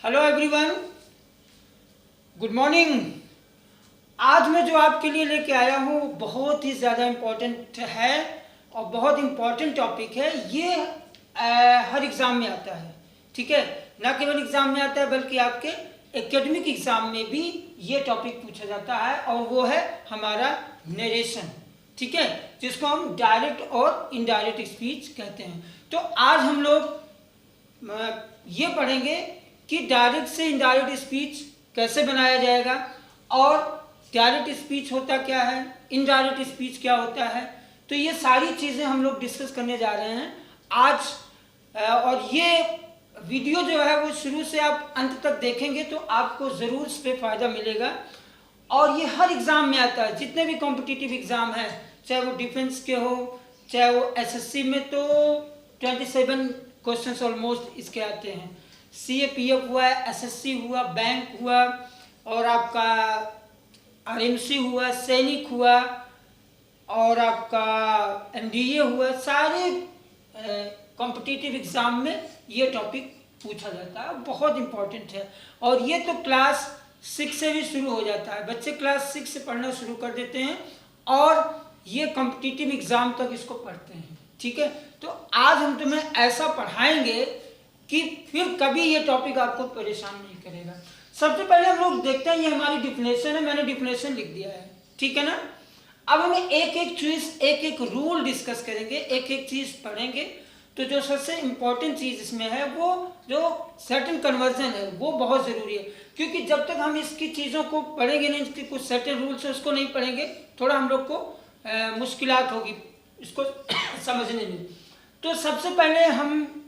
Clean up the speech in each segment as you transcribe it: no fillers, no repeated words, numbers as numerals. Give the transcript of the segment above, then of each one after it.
Hello everyone, good morning. आज मैं जो आपके लिए लेके आया हूँ बहुत ही ज़्यादा इम्पोर्टेंट है और बहुत इम्पोर्टेंट टॉपिक है। ये हर एग्ज़ाम में आता है, ठीक है। ना केवल एग्ज़ाम में आता है बल्कि आपके एकेडमिक एग्ज़ाम में भी ये टॉपिक पूछा जाता है और वो है हमारा नरेशन, ठीक है, जिसको हम डायरेक्ट और इनडायरेक्ट स्पीच कहते हैं। तो आज हम लोग ये पढ़ेंगे कि डायरेक्ट से इनडायरेक्ट स्पीच कैसे बनाया जाएगा और डायरेक्ट स्पीच होता क्या है, इनडायरेक्ट स्पीच क्या होता है। तो ये सारी चीज़ें हम लोग डिस्कस करने जा रहे हैं आज। और ये वीडियो जो है वो शुरू से आप अंत तक देखेंगे तो आपको ज़रूर इस पर फ़ायदा मिलेगा। और ये हर एग्ज़ाम में आता है, जितने भी कॉम्पिटिटिव एग्ज़ाम हैं, चाहे वो डिफेंस के हो, चाहे वो एसएससी में तो 27 क्वेश्चंस ऑलमोस्ट इसके आते हैं। सीएपीएफ हुआ, एसएससी हुआ, बैंक हुआ और आपका आरएमसी हुआ, सैनिक हुआ और आपका एनडीए हुआ। सारे कॉम्पिटिटिव एग्ज़ाम में ये टॉपिक पूछा जाता है, बहुत इम्पोर्टेंट है। और ये तो क्लास 6 से भी शुरू हो जाता है, बच्चे क्लास 6 से पढ़ना शुरू कर देते हैं और ये कॉम्पिटिटिव एग्ज़ाम तक इसको पढ़ते हैं, ठीक है। तो आज हम तुम्हें ऐसा पढ़ाएंगे कि फिर कभी ये टॉपिक आपको परेशान नहीं करेगा। सबसे पहले हम लोग देखते हैं, ये हमारी डिफिनेशन है, मैंने डिफिनेशन लिख दिया है, ठीक है ना। अब हम एक एक चीज़, एक एक रूल डिस्कस करेंगे, एक एक चीज़ पढ़ेंगे। तो जो सबसे इम्पोर्टेंट चीज़ इसमें है वो जो सर्टेन कन्वर्जन है वो बहुत ज़रूरी है, क्योंकि जब तक हम इसकी चीज़ों को पढ़ेंगे नहीं, इसके कुछ सर्टेन रूल्स है उसको नहीं पढ़ेंगे, थोड़ा हम लोग को मुश्किलात होगी इसको समझने में। तो सबसे पहले हम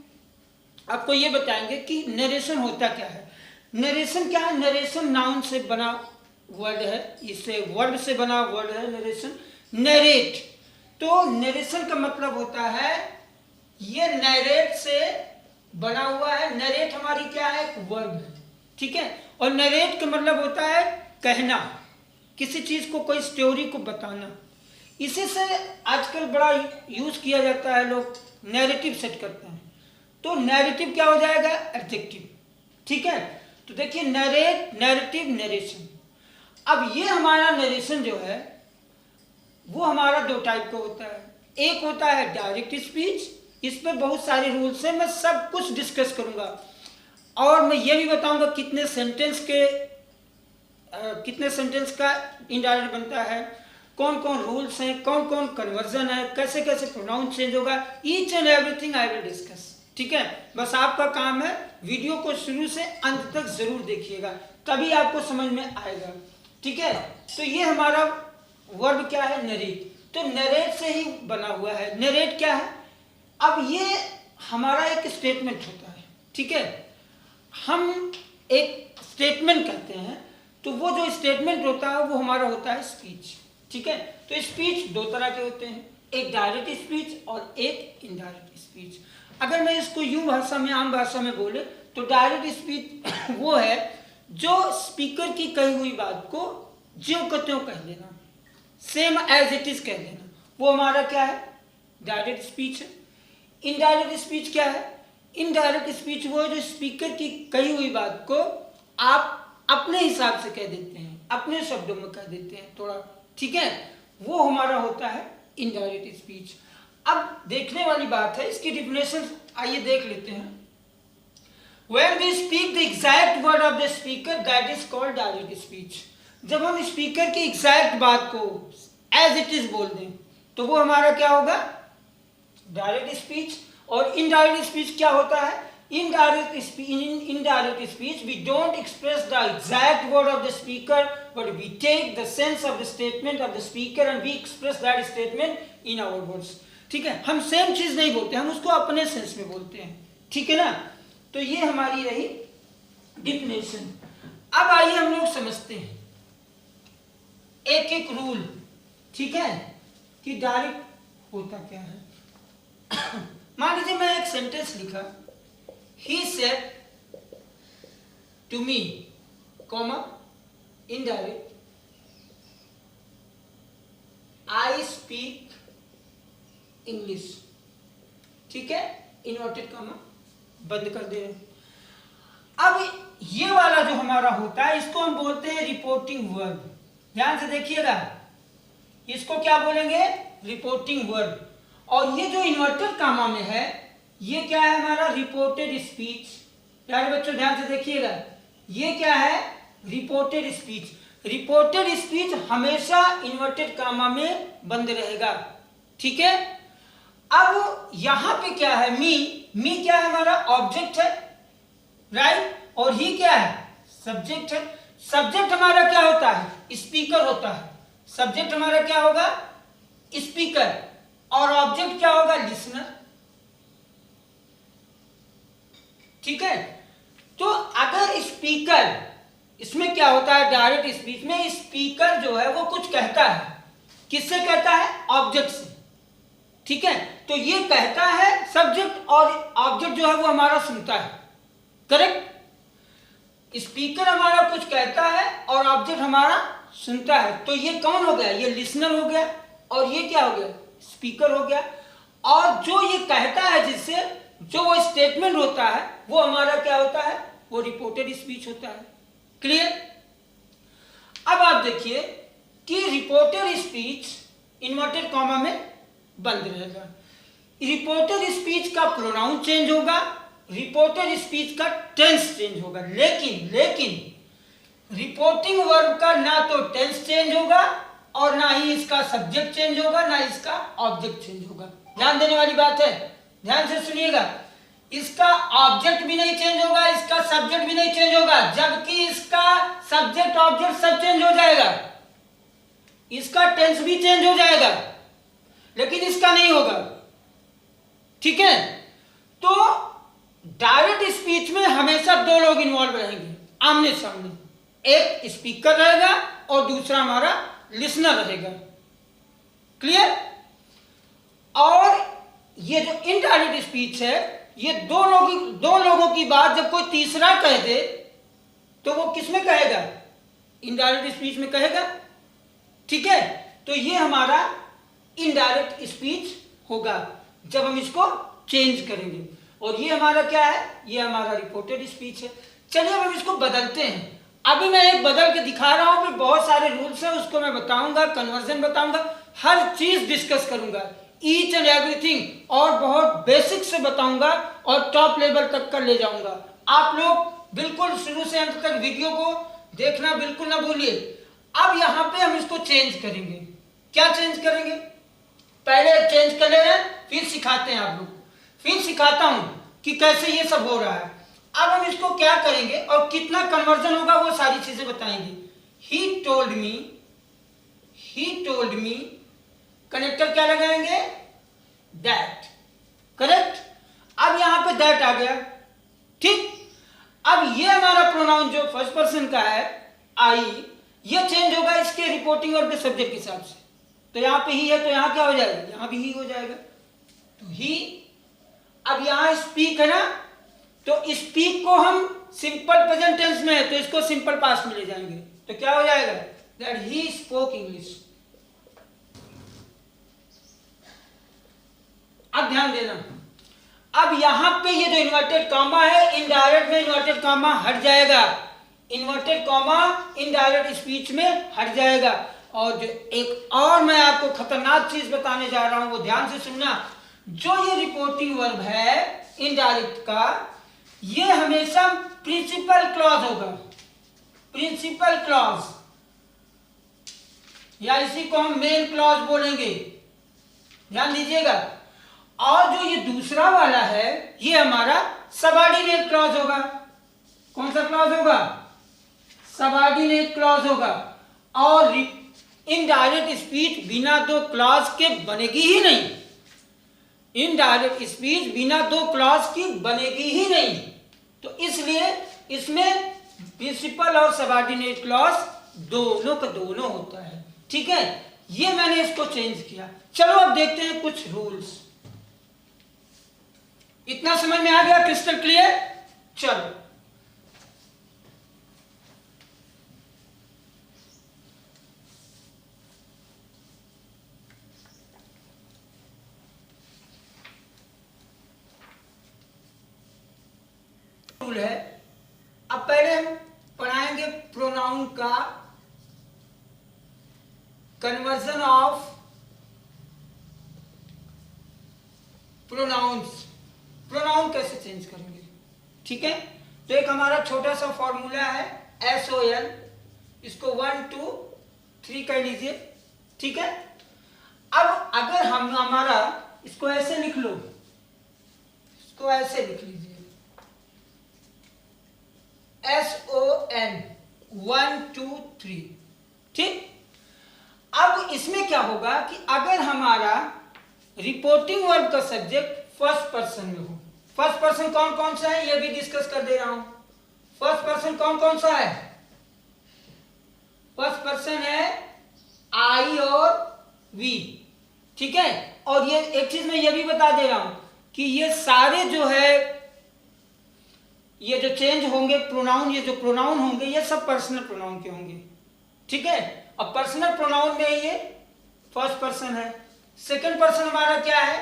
आपको ये बताएंगे कि नरेशन होता क्या है। नरेशन क्या है? नरेशन नाउन से बना वर्ड है, इससे वर्ड से बना वर्ड है नरेशन। नरेट, तो नरेशन का मतलब होता है, ये नरेट से बना हुआ है। नरेट हमारी क्या है? एक वर्ब है, ठीक है। और नरेट का मतलब होता है कहना, किसी चीज़ को, कोई स्टोरी को बताना। इसी से आजकल बड़ा यूज़ किया जाता है, लोग नैरेटिव सेट करते हैं। तो नैरेटिव क्या हो जाएगा? एडजेक्टिव, ठीक है। तो देखिए नरेट, नैरेटिव, नरेशन। अब ये हमारा नरेशन जो है वो हमारा दो टाइप का होता है। एक होता है डायरेक्ट स्पीच, इस पर बहुत सारे रूल्स हैं, मैं सब कुछ डिस्कस करूंगा और मैं ये भी बताऊंगा कितने सेंटेंस का इनडायरेक्ट बनता है, कौन कौन रूल्स हैं, कौन कौन कन्वर्जन है, कैसे कैसे प्रोनाउंस चेंज होगा। Each and everything I will discuss, ठीक है। बस आपका काम है वीडियो को शुरू से अंत तक जरूर देखिएगा, तभी आपको समझ में आएगा, ठीक है। तो ये हमारा वर्ब क्या है? नरेट। तो नरेट से ही बना हुआ है। नरेट क्या है? अब ये हमारा एक स्टेटमेंट होता है, ठीक है। हम एक स्टेटमेंट कहते हैं, तो वो जो स्टेटमेंट होता है वो हमारा होता है स्पीच, ठीक है। तो स्पीच दो तरह के होते हैं, एक डायरेक्ट स्पीच और एक इनडायरेक्ट स्पीच। अगर मैं इसको यूं भाषा में, आम भाषा में बोले तो डायरेक्ट स्पीच वो है जो स्पीकर की कही हुई बात को ज्यों का त्यों कह देना, सेम एज इट इज कह देना, वो हमारा क्या है? डायरेक्ट स्पीच है। इनडायरेक्ट स्पीच क्या है? इनडायरेक्ट स्पीच वो है जो स्पीकर की कही हुई बात को आप अपने हिसाब से कह देते हैं, अपने शब्दों में कह देते हैं थोड़ा, ठीक है, वो हमारा होता है इनडायरेक्ट स्पीच। अब देखने वाली बात है, इसकी डिफिनेशन आइए देख लेते हैं। When we speak the exact word of the speaker, that is called direct speech. जब हम स्पीकर की एग्जैक्ट बात को एज इट इज बोल दें तो वो हमारा क्या होगा? Direct speech. और इनडायरेक्ट स्पीच क्या होता है? Indirect speech we don't express the exact word of the speaker, but we take the sense of the statement of the speaker and we express that statement in our words, ठीक है। हम same चीज नहीं बोलते, हम उसको अपने sense में बोलते हैं, ठीक है ना। तो ये हमारी रही डिफिनेशन। अब आइए हम लोग समझते हैं एक एक रूल, ठीक है, कि डायरेक्ट होता क्या है। मान लीजिए मैं एक सेंटेंस लिखा, he said to me, comma, indirect, I speak English, ठीक है, इन्वर्टेड कॉमा बंद कर दे रहे हैं। अब हमारा होता है इसको हम बोलते हैं रिपोर्टिंग वर्ब। ध्यान से देखिएगा, इसको क्या बोलेंगे? Reporting verb. और ये जो इन्वर्टेड कामा में है ये क्या है? हमारा रिपोर्टेड स्पीच। प्यारे बच्चों ध्यान से देखिएगा, ये क्या है? Reported speech. रिपोर्टेड स्पीच हमेशा इन्वर्टेड कामा में बंद रहेगा, ठीक है। अब यहां पे क्या है? मी क्या है? हमारा ऑब्जेक्ट है, राइट, और ही क्या है? सब्जेक्ट है। सब्जेक्ट हमारा क्या होता है? स्पीकर होता है। सब्जेक्ट हमारा क्या होगा? स्पीकर। और ऑब्जेक्ट क्या होगा? लिसनर, ठीक है। तो अगर स्पीकर, इसमें क्या होता है? डायरेक्ट स्पीच में स्पीकर जो है वो कुछ कहता है। किससे कहता है? ऑब्जेक्ट से, ठीक है। तो ये कहता है सब्जेक्ट, और ऑब्जेक्ट जो है वो हमारा सुनता है, करेक्ट। स्पीकर हमारा कुछ कहता है और ऑब्जेक्ट हमारा सुनता है। तो ये कौन हो गया? ये लिसनर हो गया, और ये क्या हो गया? स्पीकर हो गया। और जो ये कहता है, जिससे जो वो स्टेटमेंट होता है वो हमारा क्या होता है? वो रिपोर्टेड स्पीच होता है। क्लियर? अब आप देखिए कि रिपोर्टेड स्पीच इन्वर्टेड कॉमा में बंद रहेगा। रिपोर्टेड स्पीच का प्रोनाउन चेंज होगा, रिपोर्टेड स्पीच का टेंस चेंज होगा, लेकिन रिपोर्टिंग वर्ब का ना तो टेंस चेंज होगा और ना ही इसका सब्जेक्ट चेंज होगा, ना इसका ऑब्जेक्ट चेंज होगा। ध्यान देने वाली बात है, ध्यान से सुनिएगा। इसका ऑब्जेक्ट भी नहीं चेंज होगा, इसका सब्जेक्ट भी नहीं चेंज होगा, जबकि इसका सब्जेक्ट ऑब्जेक्ट सब चेंज हो जाएगा। इसका टेंस भी चेंज हो जाएगा, लेकिन इसका नहीं होगा, ठीक है। तो डायरेक्ट स्पीच में हमेशा दो लोग इन्वॉल्व रहेंगे आमने सामने, एक स्पीकर रहेगा और दूसरा हमारा लिसनर रहेगा। क्लियर? और ये जो इनडायरेक्ट स्पीच है, ये दो लोगों की बात जब कोई तीसरा कह दे तो वो किसमें कहेगा? इनडायरेक्ट स्पीच में कहेगा, ठीक है। तो ये हमारा इनडायरेक्ट स्पीच होगा जब हम इसको चेंज करेंगे। और ये हमारा क्या है? ये हमारा रिपोर्टेड स्पीच है। चलिए अब हम इसको बदलते हैं। अभी मैं एक बदल के दिखा रहा हूं, फिर बहुत सारे रूल्स हैं उसको मैं बताऊंगा, कन्वर्जन बताऊंगा, हर चीज डिस्कस करूंगा, ईच एंड एवरीथिंग, और बहुत बेसिक से बताऊंगा और टॉप लेवल तक कर ले जाऊंगा। आप लोग बिल्कुल शुरू से अंत तक वीडियो को देखना बिल्कुल ना भूलिए। अब यहां पे हम इसको चेंज करेंगे। क्या चेंज करेंगे? पहले चेंज कर ले रहे हैं, फिर सिखाते हैं आप लोग, फिर सिखाता हूं कि कैसे ये सब हो रहा है। अब हम इसको क्या करेंगे और कितना कन्वर्जन होगा वो सारी चीजें बताएंगे। ही टोल्ड मी, कनेक्टर क्या लगाएंगे? That, correct. अब यहां पे दैट आ गया, ठीक। अब ये हमारा प्रोनाउन जो फर्स्ट पर्सन का है, आई, ये चेंज होगा इसके रिपोर्टिंग और के सब्जेक्ट के हिसाब से। तो यहां पे ही है तो यहां क्या हो जाएगा? यहां भी ही हो जाएगा। तो ही, अब यहां स्पीक है ना, तो स्पीक को हम सिंपल प्रेजेंट टेंस में है तो इसको सिंपल पास्ट में ले जाएंगे, तो क्या हो जाएगा? That he spoke English. अब ध्यान देना, अब यहां पे ये जो इन्वर्टेड कॉमा है, इनडायरेक्ट में इन्वर्टेड कॉमा हट जाएगा, इन्वर्टेड कॉमा इनडायरेक्ट स्पीच में हट जाएगा। और जो एक और मैं आपको खतरनाक चीज बताने जा रहा हूं वो ध्यान से सुनना। जो ये रिपोर्टिंग वर्ब है इनडायरेक्ट का, ये हमेशा प्रिंसिपल क्लॉज होगा, प्रिंसिपल क्लॉज, या इसी को हम मेन क्लॉज बोलेंगे, ध्यान दीजिएगा। और जो ये दूसरा वाला है ये हमारा सबऑर्डिनेट क्लॉज होगा। कौन सा क्लॉज होगा? सबऑर्डिनेट क्लॉज होगा। और इनडायरेक्ट स्पीच बिना दो क्लॉज के बनेगी ही नहीं, इनडायरेक्ट स्पीच बिना दो क्लॉज की बनेगी ही नहीं। तो इसलिए इसमें प्रिंसिपल और सबऑर्डिनेट क्लॉज दोनों का दोनों होता है, ठीक है। ये मैंने इसको चेंज किया। चलो अब देखते हैं कुछ रूल्स। इतना समझ में आ गया? Crystal clear? चलो रूल है, अब पहले हम पढ़ाएंगे प्रोनाउन का कन्वर्जन ऑफ प्रोनाउंस, प्रोनाउन कैसे चेंज करेंगे। ठीक है, तो एक हमारा छोटा सा फॉर्मूला है SON, इसको 1 2 3 कह लीजिए। ठीक है, अब अगर हम हमारा इसको ऐसे लिख लो, इसको ऐसे लिख लीजिए SON 1 2 3। ठीक, अब इसमें क्या होगा कि अगर हमारा रिपोर्टिंग वर्ब का सब्जेक्ट फर्स्ट पर्सन में हो, फर्स्ट पर्सन कौन कौन सा है ये भी डिस्कस कर दे रहा हूं। फर्स्ट पर्सन कौन कौन सा है, फर्स्ट पर्सन है आई और वी। ठीक है, और ये एक चीज मैं ये भी बता दे रहा हूं कि ये सारे जो है ये जो चेंज होंगे प्रोनाउन, ये जो प्रोनाउन होंगे ये सब पर्सनल प्रोनाउन के होंगे। ठीक है, अब पर्सनल प्रोनाउन में ये फर्स्ट पर्सन है। सेकंड पर्सन हमारा क्या है,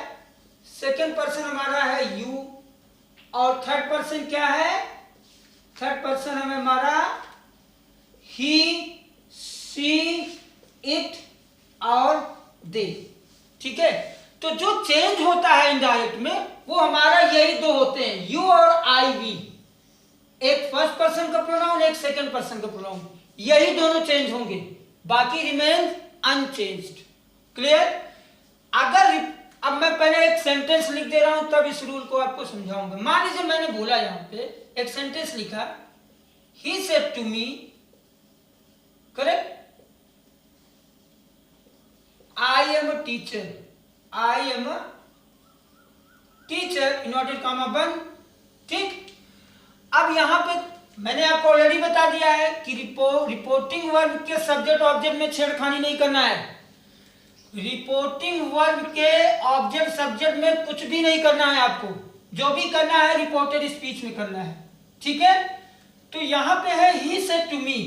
सेकंड पर्सन हमारा है यू, और थर्ड पर्सन क्या है, थर्ड पर्सन हमें हमारा ही सी इट और दे। ठीक है, तो जो चेंज होता है इनडायरेक्ट में वो हमारा यही दो होते हैं, यू और आई वी। एक फर्स्ट पर्सन का प्रोनाउन, एक सेकंड पर्सन का प्रोनाउन, यही दोनों चेंज होंगे, बाकी रिमेन अनचेंज्ड। क्लियर। अगर अब मैं पहले एक सेंटेंस लिख दे रहा हूं तब इस रूल को आपको समझाऊंगा। मान लीजिए मैंने बोला यहां पे एक सेंटेंस लिखा, he said to me, correct, I am a teacher, I am a teacher, inverted comma बंद। ठीक, अब यहां पे मैंने आपको ऑलरेडी बता दिया है कि रिपोर्टिंग वर्ब के सब्जेक्ट ऑब्जेक्ट में छेड़खानी नहीं करना है। रिपोर्टिंग वर्ब के ऑब्जेक्ट सब्जेक्ट में कुछ भी नहीं करना है आपको, जो भी करना है रिपोर्टेड स्पीच में करना है। ठीक है, तो यहां पे है he said to me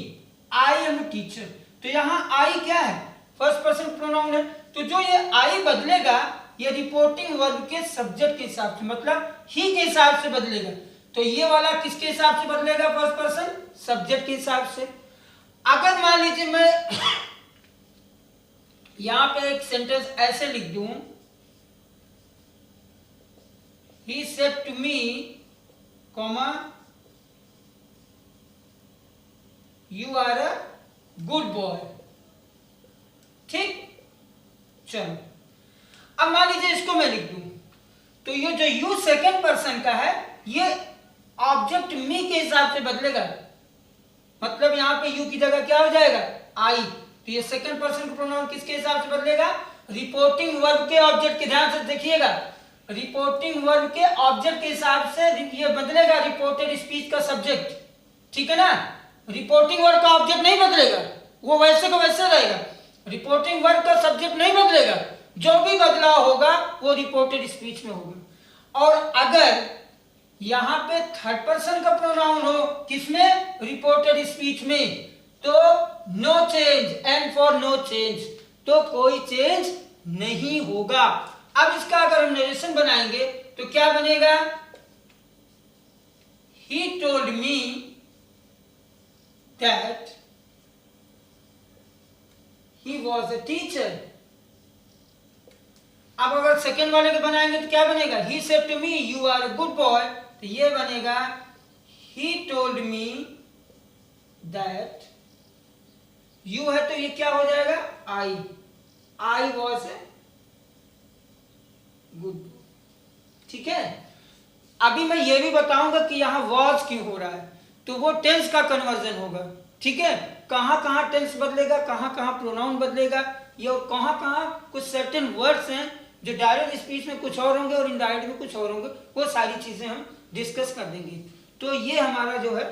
I am teacher, तो यहां आई क्या है, फर्स्ट पर्सन प्रोनाउन है, तो जो ये आई बदलेगा ये रिपोर्टिंग वर्ब के सब्जेक्ट के हिसाब से, मतलब ही के हिसाब से बदलेगा। तो ये वाला किसके हिसाब से बदलेगा, फर्स्ट पर्सन सब्जेक्ट के हिसाब से। अगर मान लीजिए मैं यहां पे एक सेंटेंस ऐसे लिख दूं, he said to me comma you are a good boy. ठीक, चलो अब मान लीजिए इसको मैं लिख दूं, तो ये जो यू सेकंड पर्सन का है ये ऑब्जेक्ट मी के हिसाब से बदलेगा, मतलब यहां पे यू की जगह क्या हो जाएगा, आई। तो ये सेकंड पर्सन प्रोनाउन किसके हिसाब से बदलेगा, रिपोर्टिंग वर्ब के ऑब्जेक्ट के, ध्यान से देखिएगा, रिपोर्टिंग वर्ब के ऑब्जेक्ट के हिसाब से ये बदलेगा रिपोर्टेड स्पीच का सब्जेक्ट। ठीक है ना, रिपोर्टिंग वर्ब का ऑब्जेक्ट नहीं बदलेगा, वो वैसे का वैसे रहेगा, रिपोर्टिंग वर्ब का सब्जेक्ट नहीं बदलेगा, जो भी बदलाव होगा वो रिपोर्टेड स्पीच में होगा। और अगर यहां पे थर्ड पर्सन का प्रोनाउन हो किसमें, रिपोर्टेड स्पीच में, तो no change, and for no change, तो कोई चेंज नहीं होगा। अब इसका अगर हम नरेशन बनाएंगे तो क्या बनेगा, he told me that he was a teacher. अब अगर सेकेंड वाले को बनाएंगे तो क्या बनेगा, he said to me you are a good boy, तो ये बनेगा he told me that, you है तो ये क्या हो जाएगा, आई, आई वॉज ए गुड। ठीक है, अभी मैं ये भी बताऊंगा कि यहां वॉज क्यों हो रहा है, तो वो टेंस का कन्वर्जन होगा। ठीक है, कहां कहां टेंस बदलेगा, कहां कहां प्रोनाउन बदलेगा, ये कहां कहां कुछ सर्टेन वर्ड्स हैं जो डायरेक्ट स्पीच में कुछ और होंगे और इनडायरेक्ट में कुछ और होंगे, वो सारी चीजें हम डिस्कस कर देंगे। तो ये हमारा जो है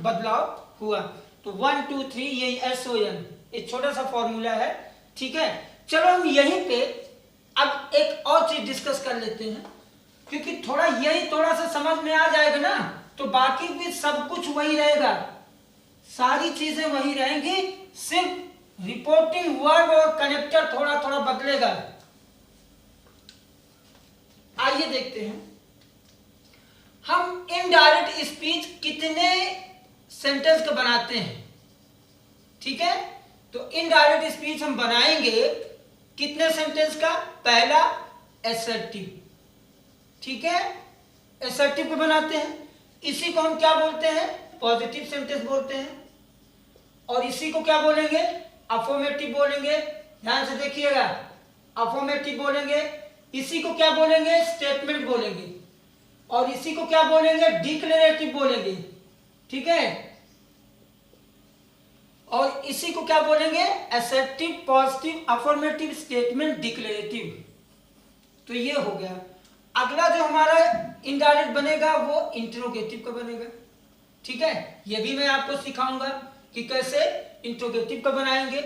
बदलाव हुआ। तो 1 2 3 ये SON एक छोटा सा फॉर्मूला है। ठीक है, चलो हम यहीं पे अब एक और चीज डिस्कस कर लेते हैं, क्योंकि थोड़ा यही थोड़ा सा समझ में आ जाएगा ना तो बाकी भी सब कुछ वही रहेगा, सारी चीजें वही रहेंगी, सिर्फ रिपोर्टिंग वर्ब और कनेक्टर थोड़ा थोड़ा बदलेगा। आइए देखते हैं हम इनडायरेक्ट स्पीच कितने सेंटेंस को बनाते हैं, ठीक है। तो इनडायरेक्ट स्पीच हम बनाएंगे कितने सेंटेंस का? पहला एसर्टिव, ठीक है, एसर्टिव को बनाते हैं। इसी को हम क्या बोलते हैं? पॉजिटिव सेंटेंस बोलते हैं। और इसी को क्या बोलेंगे? अफर्मेटिव बोलेंगे। ध्यान से देखिएगा, अफर्मेटिव बोलेंगे। इसी को क्या बोलेंगे? स्टेटमेंट बोलेंगे। और इसी को क्या बोलेंगे? डिक्लेरेटिव बोलेंगे, ठीक है। और इसी को क्या बोलेंगे? Assertive, positive, affirmative, statement, declarative. तो ये हो गया। अगला जो हमारा इनडायरेक्ट बनेगा वो इंट्रोगेटिव का बनेगा, ठीक है। ये भी मैं आपको सिखाऊंगा कि कैसे इंट्रोगेटिव का बनाएंगे।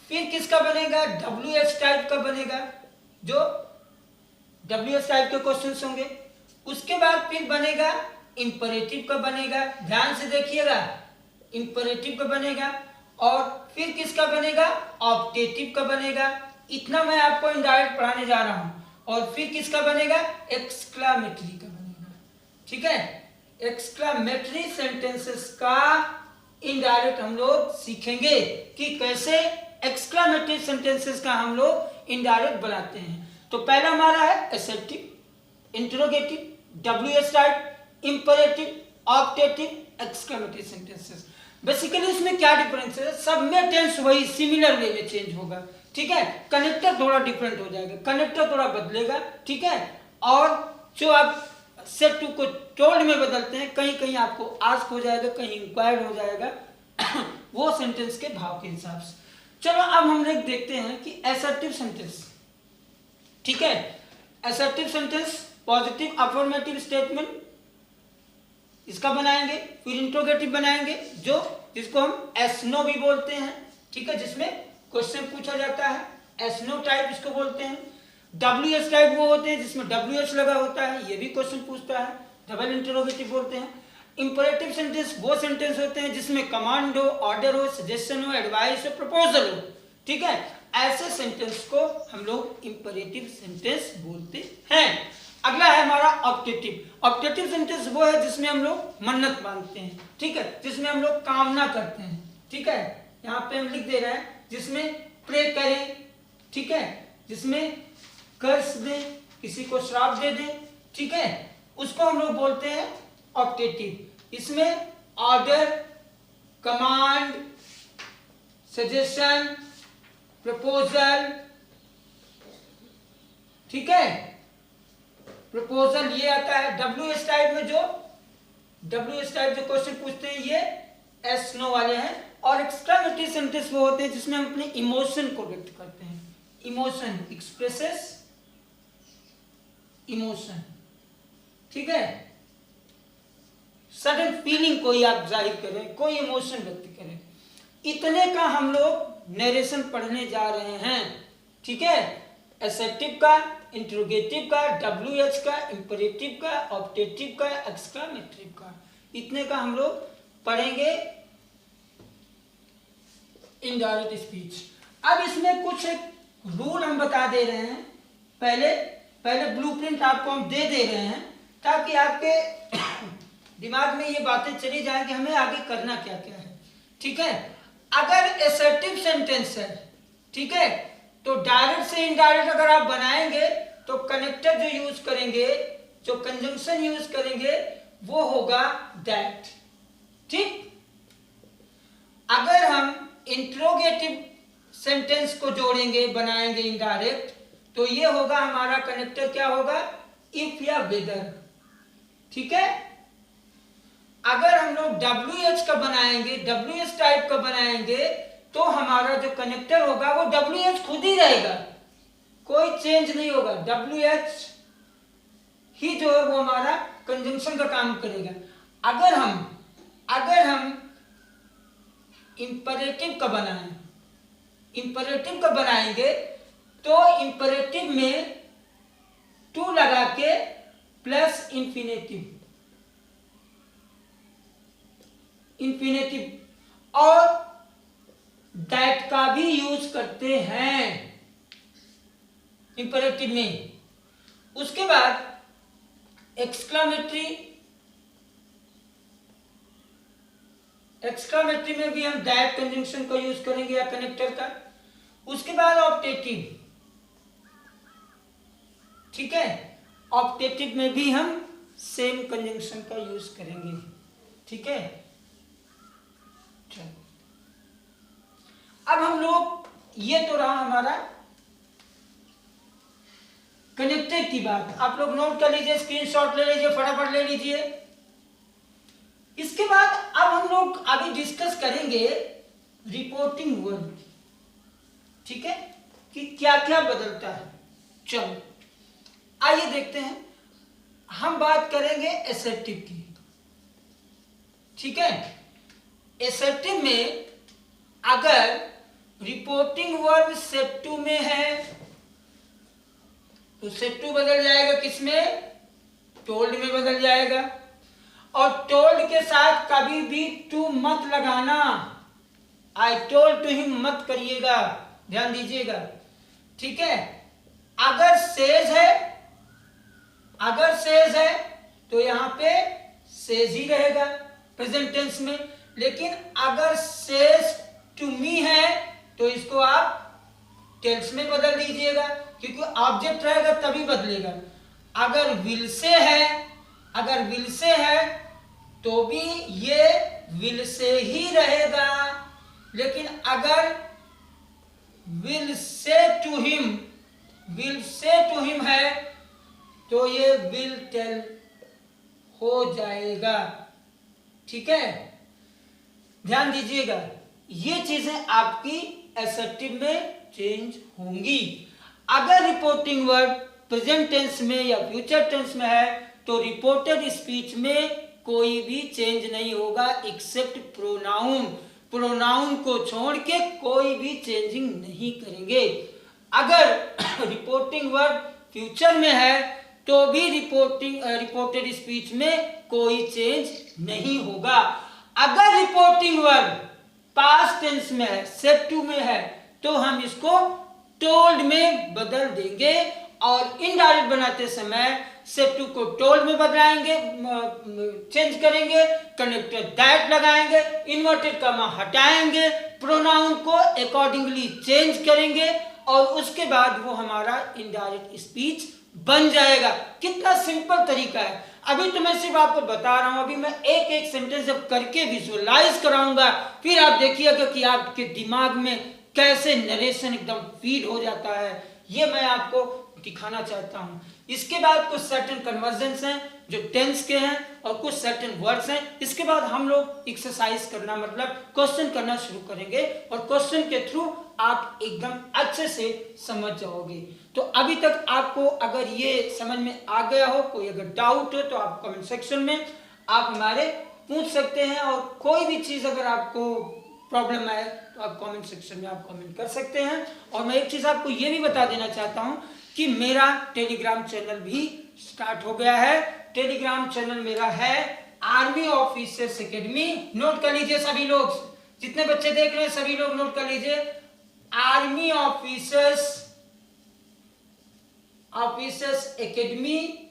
फिर किसका बनेगा? WH टाइप का बनेगा, जो WH टाइप के क्वेश्चंस होंगे। उसके बाद फिर बनेगा इंपरेटिव का बनेगा। ध्यान से देखिएगा, इंपरेटिव का बनेगा। और फिर किसका बनेगा? ऑप्टेटिव का बनेगा। इतना मैं आपको इनडायरेक्ट पढ़ाने जा रहा हूं। और फिर किसका बनेगा? एक्सक्लामेटरी का बनेगा, ठीक है। एक्सक्लामेटरी सेंटेंसेस का इनडायरेक्ट हम लोग सीखेंगे कि कैसे एक्सक्लामेटरी सेंटेंसेस का हम लोग इनडायरेक्ट बनाते हैं। तो पहला हमारा है assertive, interrogative, WH type, imperative, optative, exclamatory sentences. Basically इसमें क्या डिफरेंस है? सब में टेंस वही सिमिलर वे में चेंज होगा, ठीक है। कनेक्टर थोड़ा डिफरेंट हो जाएगा, कनेक्टर थोड़ा बदलेगा, ठीक है। और जो आप सेट टू को टोल्ड में बदलते हैं, कहीं कहीं आपको आस्क हो जाएगा, कहीं इंक्वायर्ड हो जाएगा वो सेंटेंस के भाव के हिसाब से। चलो अब हम लोग देखते हैं कि असर्टिव सेंटेंस, ठीक है। Assertive sentence positive, affirmative, statement, इसका बनाएंगे। फिर इंट्रोगेटिव बनाएंगे, जो जिसको हम एस-नो भी बोलते हैं, ठीक है, जिसमें क्वेश्चन पूछा जाता है। एस-नो टाइप इसको बोलते हैं। WH टाइप वो होते हैं जिसमें WH लगा होता है, ये भी क्वेश्चन पूछता है, डबल इंटरोगेटिव बोलते हैं। इंपरेटिव सेंटेंस वो सेंटेंस होते हैं जिसमें कमांड हो, ऑर्डर हो, सजेशन हो, एडवाइस हो, प्रपोजल हो, ठीक है। ऐसे सेंटेंस को हम लोग इंपरेटिव सेंटेंस बोलते हैं। अगला है हमारा ऑप्टेटिव। ऑप्टेटिव सेंटेंस वो है जिसमें हम लोग मन्नत मांगते हैं, ठीक है, जिसमें हम लोग कामना करते हैं, ठीक है। यहाँ पे हम लिख दे रहे हैं, जिसमें प्रे करें, ठीक है, जिसमें कर्ज दें, किसी को श्राप दे दें, ठीक है, उसको हम लोग बोलते हैं ऑप्टेटिव। इसमें ऑर्डर, कमांड, सजेशन, प्रपोजल, ठीक है, प्रपोजल ये आता है। WH टाइप में जो WH टाइप जो क्वेश्चन पूछते हैं ये एस-नो वाले हैं। और एक्सक्लामेटरी सेंटेंस वो होते हैं जिसमें हम अपने इमोशन को व्यक्त करते हैं। इमोशन एक्सप्रेसेस इमोशन, ठीक है, सडन फीलिंग कोई आप जाहिर करें, कोई इमोशन व्यक्त करें। इतने का हम लोग नरेशन पढ़ने जा रहे हैं, ठीक है। असर्टिव का, इंट्रोगेटिव का, WH का, इंपरेटिव का, ऑप्टेटिव का, एक्सक्लामेटरी का, इतने का हम लोग पढ़ेंगे इनडायरेक्ट स्पीच। अब इसमें कुछ रूल हम बता दे रहे हैं। पहले ब्लूप्रिंट आपको हम दे रहे हैं ताकि आपके दिमाग में ये बातें चली जाए कि हमें आगे करना क्या क्या है, ठीक है। अगर असर्टिव सेंटेंस है, ठीक है, तो डायरेक्ट से इनडायरेक्ट अगर आप बनाएंगे तो कनेक्टर जो यूज करेंगे, जो कंजंक्शन यूज करेंगे वो होगा दैट, ठीक। अगर हम इंट्रोगेटिव सेंटेंस को जोड़ेंगे, बनाएंगे इनडायरेक्ट, तो ये होगा हमारा कनेक्टर क्या होगा? इफ या वेदर, ठीक है। अगर हम लोग WH का बनाएंगे, WH टाइप का बनाएंगे, तो हमारा जो कनेक्टर होगा वो WH खुद ही रहेगा, कोई चेंज नहीं होगा। WH ही जो है वो हमारा कंजंक्शन का काम करेगा। अगर हम इंपरेटिव का बनाएंगे तो इंपरेटिव में टू लगा के प्लस इंफिनिटिव और दैट का भी यूज करते हैं इंपरेटिव में। उसके एक्सक्लामेटरी एक्सक्लामेटरी में भी हम दैट कंजंक्शन का यूज करेंगे या कनेक्टर का। उसके बाद ऑप्टेटिव, ठीक है, ऑप्टेटिव में भी हम सेम कंजंक्शन का यूज करेंगे, ठीक है। चलो अब हम लोग, ये तो रहा हमारा कनेक्टेड की बात, आप लोग नोट कर लीजिए, स्क्रीनशॉट ले लीजिए, फटाफट ले लीजिए। इसके बाद अब हम लोग अभी डिस्कस करेंगे रिपोर्टिंग वर्ब, ठीक है, कि क्या क्या बदलता है। चलो आइए देखते हैं, हम बात करेंगे एसर्टिव की, ठीक है। एसर्टिव में अगर रिपोर्टिंग वर्ब सेट टू में है तो सेट टू बदल जाएगा किसमें, टोल्ड में बदल जाएगा। और टोल्ड के साथ कभी भी टू मत लगाना, आई टोल्ड टू हिम मत करिएगा, ध्यान दीजिएगा, ठीक है। अगर सेज है तो यहां पे सेज ही रहेगा प्रेजेंट टेंस में, लेकिन अगर सेज टू मी है तो इसको आप टेंस में बदल दीजिएगा, क्योंकि ऑब्जेक्ट रहेगा तभी बदलेगा। अगर विल से है तो भी ये विल से ही रहेगा, लेकिन अगर विल से टू हिम है तो ये विल टेल हो जाएगा, ठीक है। ध्यान दीजिएगा, ये चीजें आपकी असर्टिव में चेंज होंगी। अगर रिपोर्टिंग वर्ब प्रेजेंट टेंस में या फ्यूचर टेंस में है तो रिपोर्टेड स्पीच में कोई भी चेंज नहीं होगा एक्सेप्ट प्रोनाउन, प्रोनाउन को छोड़ के कोई भी चेंजिंग नहीं करेंगे। अगर रिपोर्टिंग वर्ब फ्यूचर में है तो भी रिपोर्टेड स्पीच में कोई चेंज नहीं होगा। अगर रिपोर्टिंग वर्ब पास्ट टेंस में है, सेट टू में है, तो हम इसको टोल्ड में बदल देंगे और इनडायरेक्ट बनाते समय सेट टू को टोल्ड में बदलाएंगे, चेंज करेंगे, कनेक्टर दैट लगाएंगे, इन्वर्टेड कॉमा हटाएंगे, प्रोनाउन को अकॉर्डिंगली चेंज करेंगे और उसके बाद वो हमारा इनडायरेक्ट स्पीच बन जाएगा। कितना सिंपल तरीका है। अभी तो मैं सिर्फ आपको बता रहा हूं, अभी मैं एक एक सेंटेंस जब करके विजुअलाइज कराऊंगा, फिर आप देखिएगा कि आपके दिमाग में कैसे नरेशन एकदम फीड हो जाता है, ये मैं आपको दिखाना चाहता हूं। इसके बाद कुछ सर्टेन कन्वर्जन्स हैं जो टेंस के हैं और कुछ सर्टेन वर्ड्स हैं। इसके बाद हम लोग एक्सरसाइज करना, मतलब क्वेश्चन करना शुरू करेंगे और क्वेश्चन के थ्रू आप एकदम अच्छे से समझ जाओगे। तो अभी तक आपको अगर ये समझ में आ गया हो, कोई अगर डाउट हो तो आप कमेंट सेक्शन में आप हमारे पूछ सकते हैं, और कोई भी चीज अगर आपको प्रॉब्लम आए तो आप कमेंट सेक्शन में आप कमेंट कर सकते हैं। और मैं एक चीज आपको ये भी बता देना चाहता हूं कि मेरा टेलीग्राम चैनल भी स्टार्ट हो गया है। टेलीग्राम चैनल मेरा है आर्मी ऑफिसर्स एकेडमी। नोट कर लीजिए सभी लोग, जितने बच्चे देख रहे हैं सभी लोग नोट कर लीजिए, army officers academy,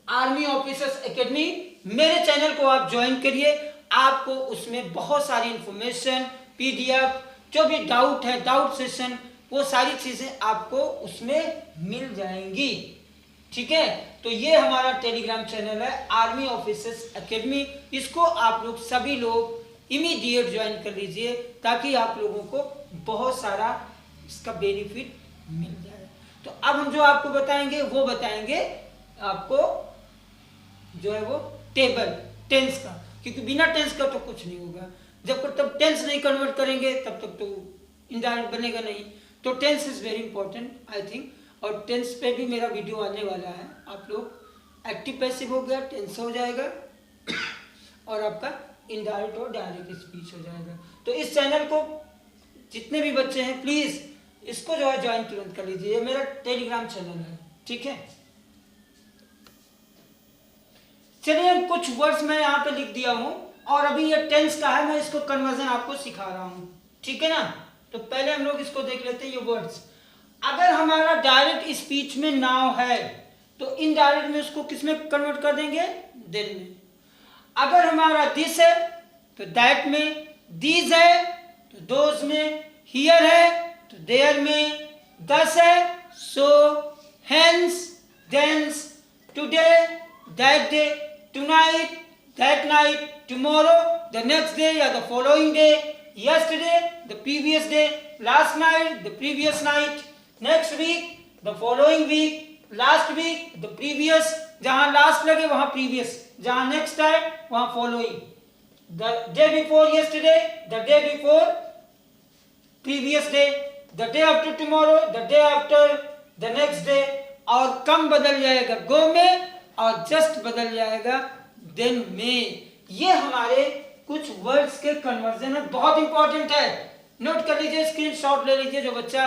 army officers academy. मेरे चैनल को आप ज्वाइन करिए, आपको उसमें बहुत सारी इंफॉर्मेशन, पीडीएफ, जो भी डाउट है, डाउट सेशन, वो सारी चीजें आपको उसमें मिल जाएंगी, ठीक है। तो ये हमारा टेलीग्राम चैनल है आर्मी ऑफिसर्स एकेडमी। इसको आप लोग सभी लोग इमीडिएट ज्वाइन कर लीजिए ताकि आप लोगों को बहुत सारा इसका बेनिफिट मिल जाए। तो अब हम जो आपको बताएंगे वो बताएंगे आपको जो है वो टेबल टेंस का, क्योंकि बिना टेंस का तो कुछ नहीं होगा। जब तक टेंस नहीं कन्वर्ट करेंगे तब तक तो इनडायरेक्ट बनेगा नहीं। तो tense is very important I think, और टेंस पे भी मेरा वीडियो आने वाला है। आप लोग एक्टिव पैसिव हो गया, टेंस हो जाएगा और आपका इनडायरेक्ट और डायरेक्ट स्पीच हो जाएगा। तो इस चैनल को जितने भी बच्चे हैं प्लीज इसको जो है ज्वाइन तुरंत कर लीजिए, ये मेरा टेलीग्राम चैनल है, ठीक है। चलिए कुछ वर्ड्स मैं यहाँ पे लिख दिया हूं और अभी ये टेंस का है, मैं इसको कन्वर्जन आपको सिखा रहा हूं, ठीक है ना। तो पहले हम लोग इसको देख लेते हैं, ये वर्ड्स। अगर हमारा डायरेक्ट स्पीच में नाउ है तो इनडायरेक्ट में उसको किस में कन्वर्ट कर देंगे, देन में। अगर हमारा दिस है तो दैट में, दीज है तो दोज में, हियर है तो देयर में, दस है so, hence, thence, today, that day, tonight, that night, tomorrow, the next day या the following day, yesterday, the previous day, last night, the previous night, next week, the following week, last week, the previous, जहां last लगे वहां previous, जहां next है वहां following, the day before yesterday, the day before previous day, the day after tomorrow, the day after the next day, और कम बदल जाएगा go में और just बदल जाएगा then में। ये हमारे कुछ वर्ड्स के कन्वर्जन है, बहुत इंपॉर्टेंट है, नोट कर लीजिए, स्क्रीनशॉट ले लीजिए, जो बच्चा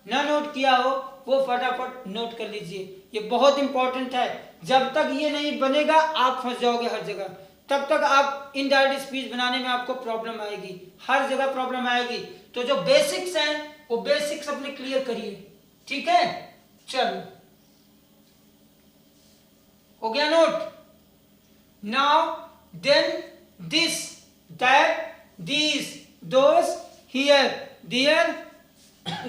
ना नोट किया हो वो फटाफट नोट कर लीजिए, ये बहुत इंपॉर्टेंट है। जब तक ये नहीं बनेगा आप फंस जाओगे हर जगह, तब तक आप इनडायरेक्ट स्पीच बनाने में आपको प्रॉब्लम आएगी, हर जगह प्रॉब्लम आएगी। तो जो बेसिक्स हैं वो बेसिक्स अपने क्लियर करिए, ठीक है। चलो हो गया note. Now then, this, that, these, those, here, there,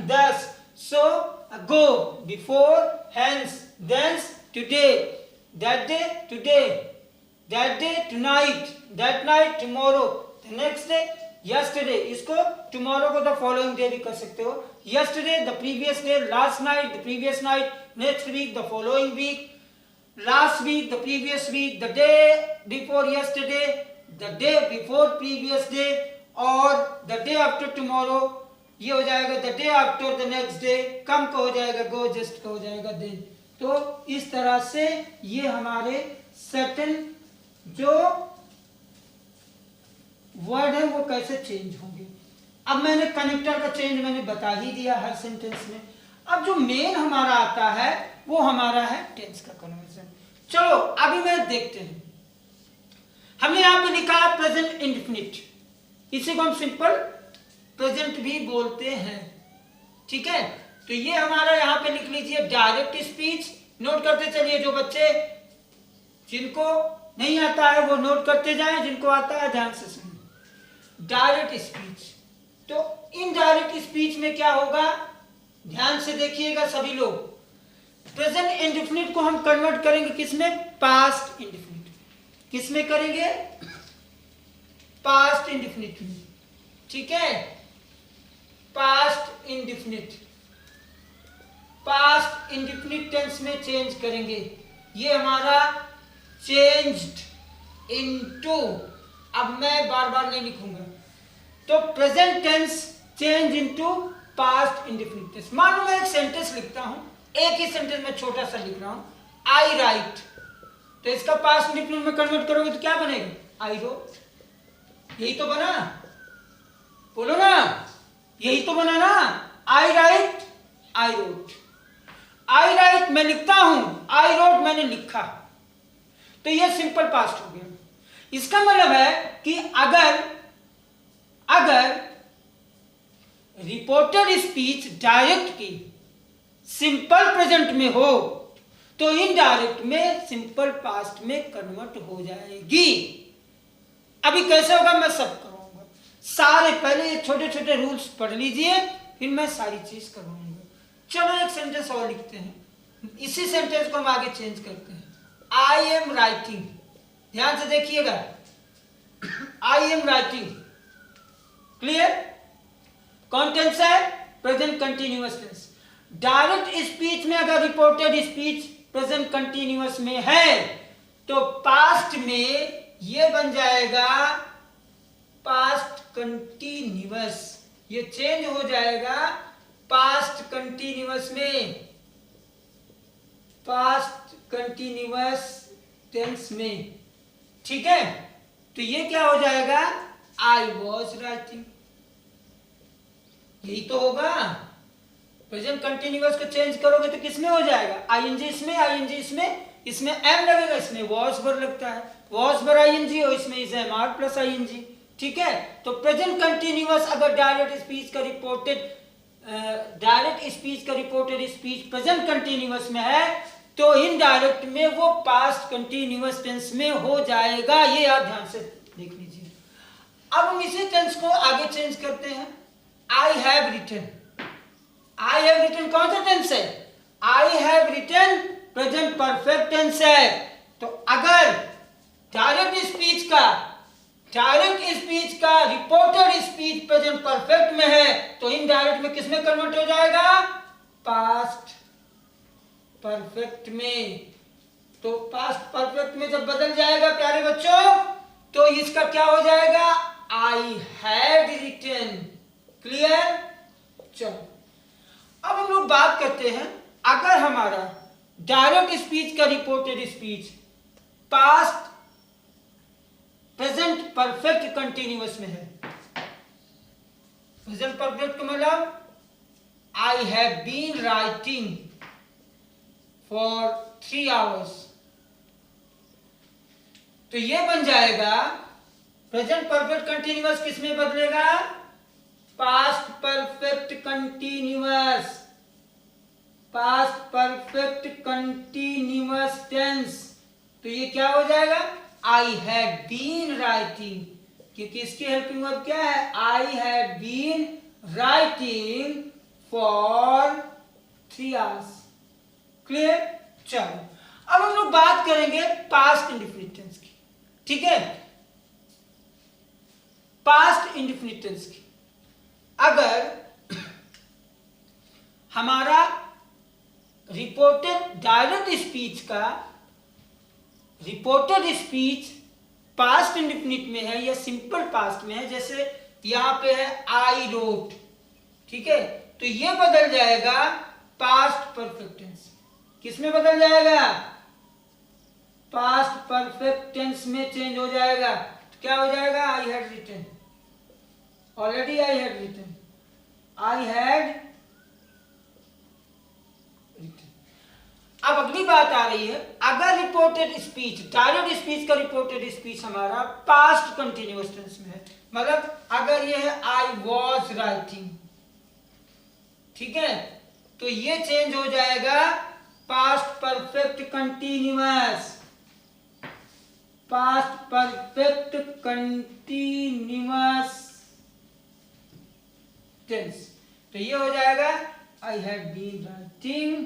thus, so, go, before, hence, thence, today, that day, today, that day, tonight, that night, tomorrow, the next day, yesterday, इसको tomorrow को the following day भी कर सकते हो, yesterday, the previous day, last night, the previous night, next week, the following week, last week, the previous week, the day before yesterday, the day before previous day, और the day after tomorrow, ये हो जाएगा the day after the next day, कम का हो जाएगा go, just का हो जाएगा then। तो इस तरह से ये हमारे certain जो वर्ड है वो कैसे चेंज होंगे। अब मैंने कनेक्टर का चेंज मैंने बता ही दिया हर सेंटेंस में। अब जो मेन हमारा आता है वो हमारा है टेंस का कन्वर्जन। चलो अभी मैं देखते हैं, हमने यहां पे लिखा है प्रेजेंट इंडेफिनिट, इसी को हम सिंपल प्रेजेंट भी बोलते हैं, ठीक है। तो ये हमारा यहां पे लिख लीजिए डायरेक्ट स्पीच, नोट करते चलिए, जो बच्चे जिनको नहीं आता है वो नोट करते जाएं, जिनको आता है ध्यान से सुनिए। डायरेक्ट स्पीच, तो इनडायरेक्ट स्पीच में क्या होगा, ध्यान से देखिएगा सभी लोग। प्रेजेंट इंडेफिनिट को हम कन्वर्ट करेंगे किसमें, पास्ट इंडेफिनिट। किसमें करेंगे, पास्ट इंडेफिनिट में, ठीक है। Past indefinite, past indefinite tense में चेंज करेंगे। ये हमारा चेंज्ड इनटू, अब मैं बार बार नहीं लिखूंगा, तो present tense change into past indefinite tense. मान लो मैं एक सेंटेंस लिखता हूं, एक ही सेंटेंस में छोटा सा लिख रहा हूं, आई राइट, तो इसका पास्ट इंडेफिनिट में कन्वर्ट करोगे तो क्या बनेगा, आई रोट। यही तो बना, बोलो ना, यही तो बना ना, I write, I wrote. I write मैं लिखता हूं, आई रोट मैंने लिखा, तो ये सिंपल पास्ट हो गया। इसका मतलब है कि अगर रिपोर्टेड स्पीच डायरेक्ट की सिंपल प्रेजेंट में हो तो इनडायरेक्ट में सिंपल पास्ट में कन्वर्ट हो जाएगी। अभी कैसे होगा मैं सब कराऊंगा, सारे पहले ये छोटे छोटे रूल्स पढ़ लीजिए, फिर मैं सारी चीज करवाऊंगा। चलो एक सेंटेंस और लिखते हैं, इसी सेंटेंस को हम आगे चेंज करते हैं। आई एम राइटिंग, ध्यान से देखिएगा, आई एम राइटिंग, क्लियर। कौन टेंस है, present continuous tense. Direct speech में अगर रिपोर्टेड स्पीच प्रेजेंट कंटिन्यूअस में है तो पास्ट में ये बन जाएगा पास्ट कंटिन्यूअस, ये चेंज हो जाएगा पास्ट कंटिन्यूअस में, पास्ट कंटिन्यूअस टेंस में, ठीक है। तो ये क्या हो जाएगा, आई वॉज राइटिंग, यही तो होगा। प्रेजेंट कंटिन्यूअस को चेंज करोगे तो किसमें हो जाएगा, आईएनजी इसमें, आईएनजी इसमें एम लगेगा, इसमें वॉज वर लगता है, वॉज वर आईएनजी और इसमें is am are plus ING, ठीक है। तो प्रेजेंट कंटिन्यूअस अगर डायरेक्ट स्पीच का रिपोर्टेड स्पीच प्रेजेंट कंटिन्यूअस में है तो इनडायरेक्ट में वो पास्ट कंटिन्यूअस टेंस में हो जाएगा। ये आप ध्यान से देख लीजिए। अब हम इसी टेंस को आगे चेंज करते हैं। I have written, I have written कौन सा टेंस है? I have written present perfect tense है। तो अगर डायरेक्ट स्पीच का रिपोर्टेड स्पीच प्रेजेंट परफेक्ट में है तो इनडायरेक्ट में किस में कन्वर्ट हो जाएगा? पास्ट परफेक्ट में। तो पास्ट परफेक्ट में जब बदल जाएगा प्यारे बच्चों तो इसका क्या हो जाएगा? I had written. क्लियर? चलो अब हम लोग बात करते हैं, अगर हमारा डायरेक्ट स्पीच का reported speech past present perfect continuous में है। प्रेजेंट परफेक्ट का मतलब I have been writing for 3 hours, तो ये बन जाएगा प्रेजेंट परफेक्ट कंटिन्यूअस किस में बदलेगा? Past perfect continuous, past perfect continuous tense. तो ये क्या हो जाएगा? आई हैव बीन राइटिंग, क्योंकि इसकी हेल्पिंग वर्ब क्या है? I have been writing for 3 hours। Clear? चलो अब हम लोग बात करेंगे पास्ट इंडेफिनिट टेंस की। ठीक है, पास्ट इंडेफिनिट टेंस की। अगर हमारा रिपोर्टेड डायरेक्ट स्पीच का रिपोर्टेड स्पीच पास्ट इंडेफिनिट में है या सिंपल पास्ट में है, जैसे यहां पे है आई रोट, ठीक है, तो ये बदल जाएगा पास्ट परफेक्ट टेंस। किस में बदल जाएगा? पास्ट परफेक्ट टेंस में चेंज हो जाएगा। तो क्या हो जाएगा? I had written, already I had written, I had written. अब अगली बात आ रही है, अगर रिपोर्टेड स्पीच डायरेक्ट स्पीच का रिपोर्टेड स्पीच हमारा पास्ट कंटिन्यूअस टेंस में है, मतलब अगर ये है आई वॉज राइटिंग, ठीक है, तो ये चेंज हो जाएगा past perfect continuous, past perfect continuous tense. तो ये हो जाएगा I had been writing,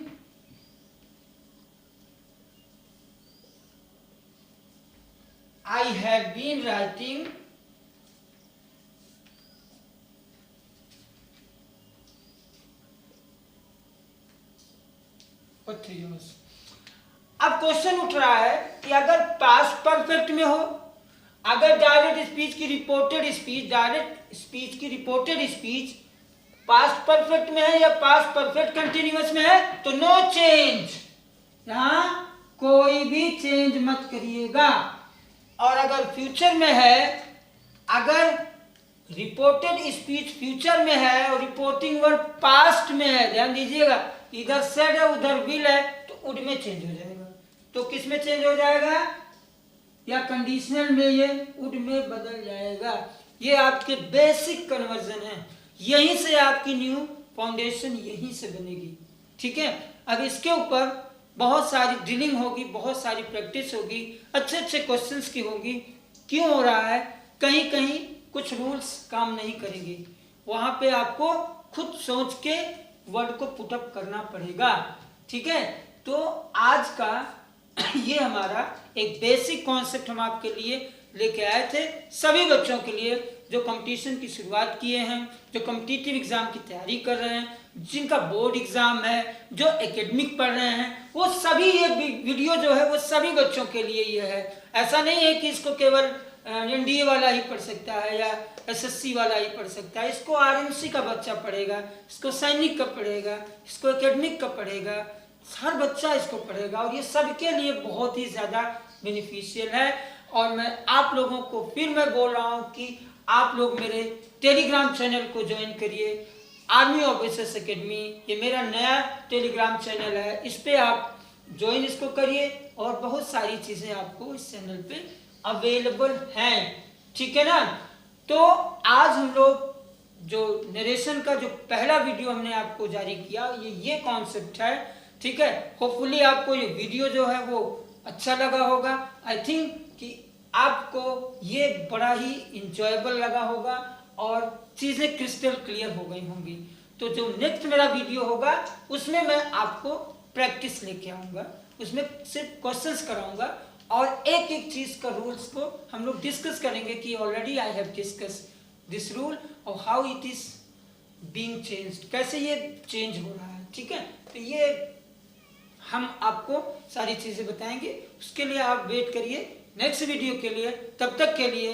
I have been writing for 3 hours। अब क्वेश्चन उठ रहा है कि अगर पास्ट परफेक्ट में हो, अगर डायरेक्ट स्पीच की रिपोर्टेड स्पीच, डायरेक्ट स्पीच की रिपोर्टेड स्पीच पास्ट परफेक्ट में है या पास्ट परफेक्ट कंटिन्यूअस में है, तो नो चेंज, यहां कोई भी चेंज मत करिएगा। और अगर फ्यूचर में है, अगर रिपोर्टेड स्पीच फ्यूचर में है और रिपोर्टिंग वर्ड पास्ट में है, ध्यान दीजिएगा, इधर सेड है उधर विल है, तो वुड में चेंज हो जाएगा। तो किस में चेंज हो जाएगा? या कंडीशनल में ये वुड में बदल जाएगा। ये आपके बेसिक कन्वर्जन है, यहीं से आपकी न्यू फाउंडेशन यहीं से बनेगी। ठीक है, अब इसके ऊपर बहुत सारी ड्रिलिंग होगी, बहुत सारी प्रैक्टिस होगी, अच्छे अच्छे क्वेश्चंस की होगी। क्यों हो रहा है? कहीं कहीं कुछ रूल्स काम नहीं करेंगे, वहां पे आपको खुद सोच के वर्ड को पुटअप करना पड़ेगा। ठीक है, तो आज का ये हमारा एक बेसिक कॉन्सेप्ट हम आपके लिए लेके आए थे, सभी बच्चों के लिए जो कंपटीशन की शुरुआत किए हैं, जो कॉम्पिटिटिव एग्जाम की तैयारी कर रहे हैं, जिनका बोर्ड एग्जाम है, जो एकेडमिक पढ़ रहे हैं, वो सभी ये वीडियो जो है वो सभी बच्चों के लिए ये है। ऐसा नहीं है कि इसको केवल एनडीए वाला ही पढ़ सकता है या एसएससी वाला ही पढ़ सकता है, इसको आरएमसी का बच्चा पढ़ेगा, इसको सैनिक का पढ़ेगा, इसको एकेडमिक का पढ़ेगा, हर बच्चा इसको पढ़ेगा और ये सबके लिए बहुत ही ज़्यादा बेनिफिशियल है। और मैं आप लोगों को फिर मैं बोल रहा हूँ कि आप लोग मेरे टेलीग्राम चैनल को ज्वाइन करिए, आर्मी ऑफिसर्स एकेडमी, ये मेरा नया टेलीग्राम चैनल है, इस पर आप ज्वाइन इसको करिए और बहुत सारी चीज़ें आपको इस चैनल पे अवेलेबल हैं। ठीक है ना? तो आज हम लोग जो नरेशन का जो पहला वीडियो हमने आपको जारी किया ये कॉन्सेप्ट है। ठीक है, होपफुली आपको ये वीडियो जो है वो अच्छा लगा होगा। आई थिंक कि आपको ये बड़ा ही इंजॉयबल लगा होगा और चीज़ें क्रिस्टल क्लियर हो गई होंगी। तो जो नेक्स्ट मेरा वीडियो होगा उसमें मैं आपको प्रैक्टिस लेके आऊँगा, उसमें सिर्फ क्वेश्चंस कराऊंगा और एक एक चीज़ का रूल्स को हम लोग डिस्कस करेंगे कि already I have discuss this rule और how it is being changed, कैसे ये चेंज हो रहा है। ठीक है, तो ये हम आपको सारी चीज़ें बताएंगे, उसके लिए आप वेट करिए नेक्स्ट वीडियो के लिए। तब तक के लिए